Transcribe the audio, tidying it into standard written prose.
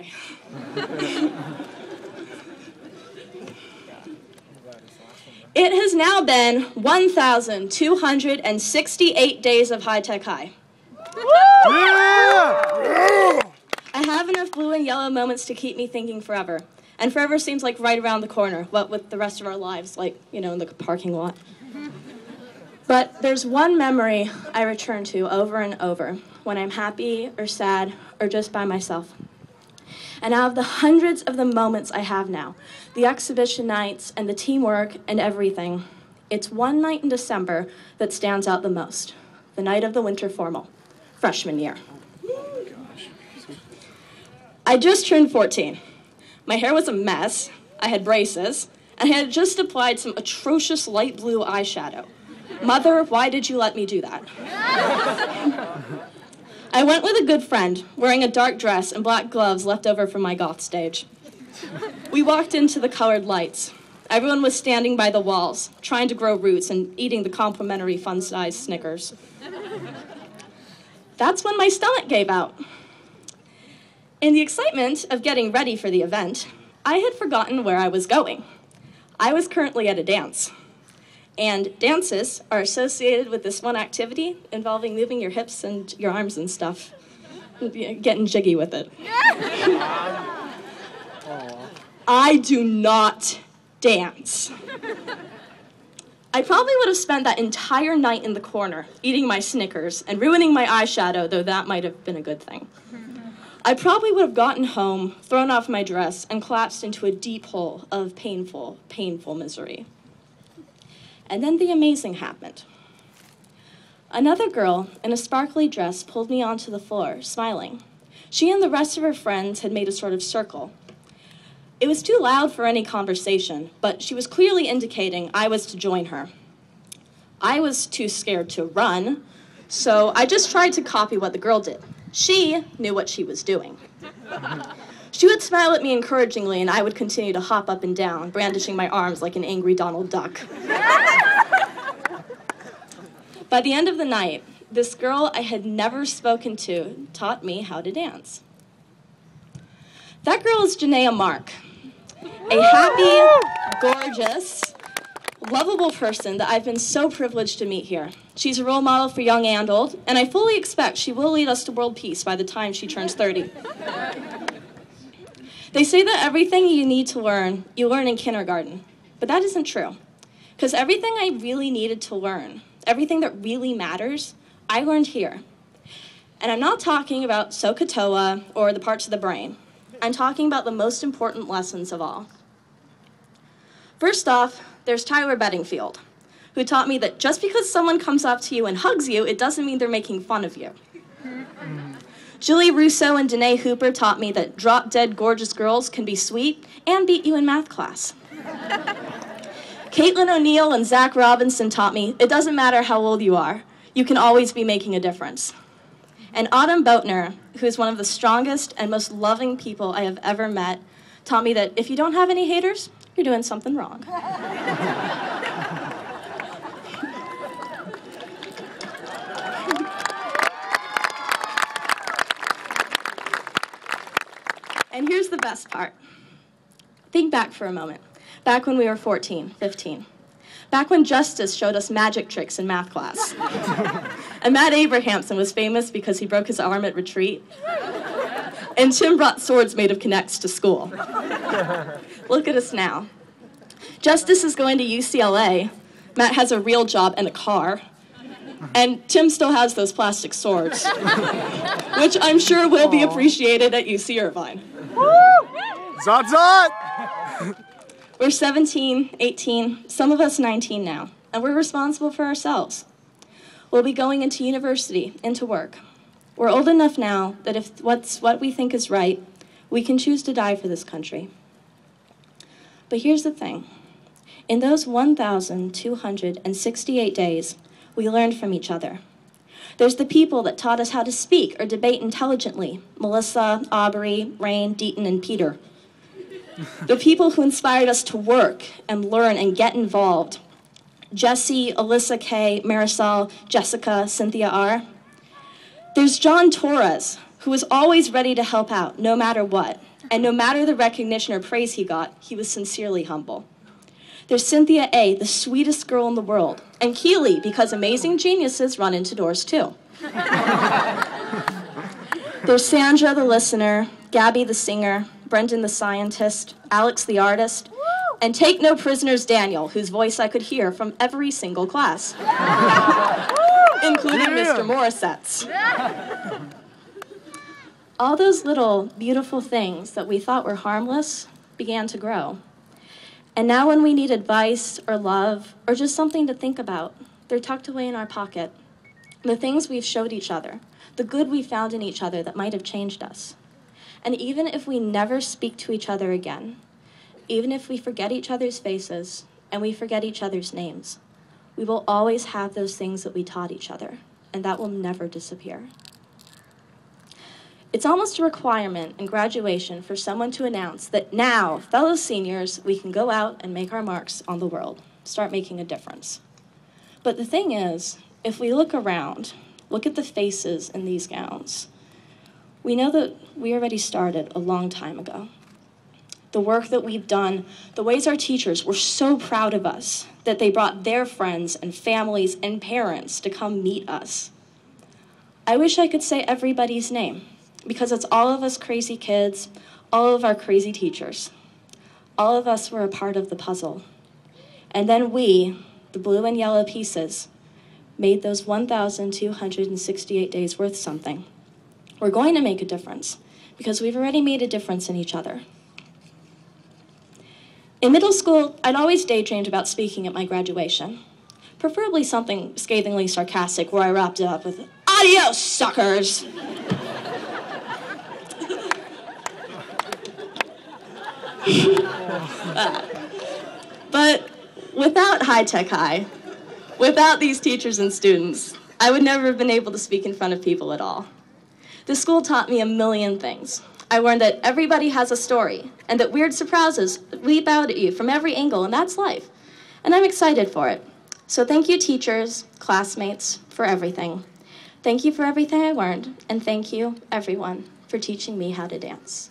high. It has now been 1,268 days of high-tech high. Yeah! I have enough blue and yellow moments to keep me thinking forever. And forever seems like right around the corner, what with the rest of our lives, like, in the parking lot. But there's one memory I return to over and over when I'm happy or sad or just by myself. And out of the hundreds of the moments I have now, the exhibition nights and the teamwork and everything, it's one night in December that stands out the most. The night of the winter formal, freshman year. I just turned 14. My hair was a mess, I had braces, and I had just applied some atrocious light blue eyeshadow. Mother, why did you let me do that? I went with a good friend, wearing a dark dress and black gloves left over from my goth stage. We walked into the colored lights. Everyone was standing by the walls, trying to grow roots and eating the complimentary fun-sized Snickers. That's when my stomach gave out. In the excitement of getting ready for the event, I had forgotten where I was going. I was currently at a dance. And dances are associated with this one activity involving moving your hips and your arms and stuff. Getting jiggy with it. I do not dance. I probably would have spent that entire night in the corner, eating my Snickers and ruining my eyeshadow, though that might have been a good thing. I probably would have gotten home, thrown off my dress, and collapsed into a deep hole of painful, painful misery. And then the amazing happened. Another girl in a sparkly dress pulled me onto the floor, smiling. She and the rest of her friends had made a sort of circle. It was too loud for any conversation, but she was clearly indicating I was to join her. I was too scared to run, so I just tried to copy what the girl did. She knew what she was doing. She would smile at me encouragingly, and I would continue to hop up and down, brandishing my arms like an angry Donald Duck. By the end of the night, this girl I had never spoken to taught me how to dance. That girl is Janaea Mark, a happy, gorgeous, lovable person that I've been so privileged to meet here. She's a role model for young and old, and I fully expect she will lead us to world peace by the time she turns 30. They say that everything you need to learn, you learn in kindergarten, but that isn't true. Because everything I really needed to learn, everything that really matters, I learned here. And I'm not talking about SOHCAHTOA or the parts of the brain. I'm talking about the most important lessons of all. First off, there's Tyler Bedingfield, who taught me that just because someone comes up to you and hugs you, it doesn't mean they're making fun of you. Julie Russo and Danae Hooper taught me that drop-dead gorgeous girls can be sweet and beat you in math class. Caitlin O'Neill and Zach Robinson taught me it doesn't matter how old you are, you can always be making a difference. And Autumn Boatner, who is one of the strongest and most loving people I have ever met, taught me that if you don't have any haters, you're doing something wrong. And here's the best part. Think back for a moment. Back when we were 14, 15. Back when Justice showed us magic tricks in math class. And Matt Abrahamson was famous because he broke his arm at retreat. And Tim brought swords made of Kinects to school. Look at us now. Justice is going to UCLA. Matt has a real job and a car. And Tim still has those plastic swords, which I'm sure will be appreciated at UC Irvine. Zot zot! We're 17, 18, some of us 19 now, and we're responsible for ourselves. We'll be going into university, into work. We're old enough now that if what we think is right, we can choose to die for this country. But here's the thing. In those 1,268 days, we learned from each other. There's the people that taught us how to speak or debate intelligently. Melissa, Aubrey, Rain, Deaton, and Peter. The people who inspired us to work and learn and get involved. Jessie, Alyssa K, Marisol, Jessica, Cynthia R. There's John Torres, who was always ready to help out, no matter what. And no matter the recognition or praise he got, he was sincerely humble. There's Cynthia A., the sweetest girl in the world, and Keely, because amazing geniuses run into doors too. There's Sandra, the listener, Gabby, the singer, Brendan, the scientist, Alex, the artist, and take no prisoners Daniel, whose voice I could hear from every single class, including Mr. Morissette's. All those little beautiful things that we thought were harmless began to grow. And now when we need advice or love or just something to think about, they're tucked away in our pocket. The things we've showed each other, the good we found in each other that might have changed us. And even if we never speak to each other again, even if we forget each other's faces and we forget each other's names, we will always have those things that we taught each other, and that will never disappear. It's almost a requirement in graduation for someone to announce that now, fellow seniors, we can go out and make our marks on the world, start making a difference. But the thing is, if we look around, look at the faces in these gowns, we know that we already started a long time ago. The work that we've done, the ways our teachers were so proud of us that they brought their friends and families and parents to come meet us. I wish I could say everybody's name, because it's all of us crazy kids, all of our crazy teachers. All of us were a part of the puzzle. And then we, the blue and yellow pieces, made those 1,268 days worth something. We're going to make a difference, because we've already made a difference in each other. In middle school, I'd always daydreamed about speaking at my graduation, preferably something scathingly sarcastic where I wrapped it up with, "Adios, suckers!" But without High Tech High, without these teachers and students, I would never have been able to speak in front of people at all. The school taught me a million things. I learned that everybody has a story, and that weird surprises leap out at you from every angle, and that's life. And I'm excited for it. So thank you, teachers, classmates, for everything. Thank you for everything I learned, and thank you, everyone, for teaching me how to dance.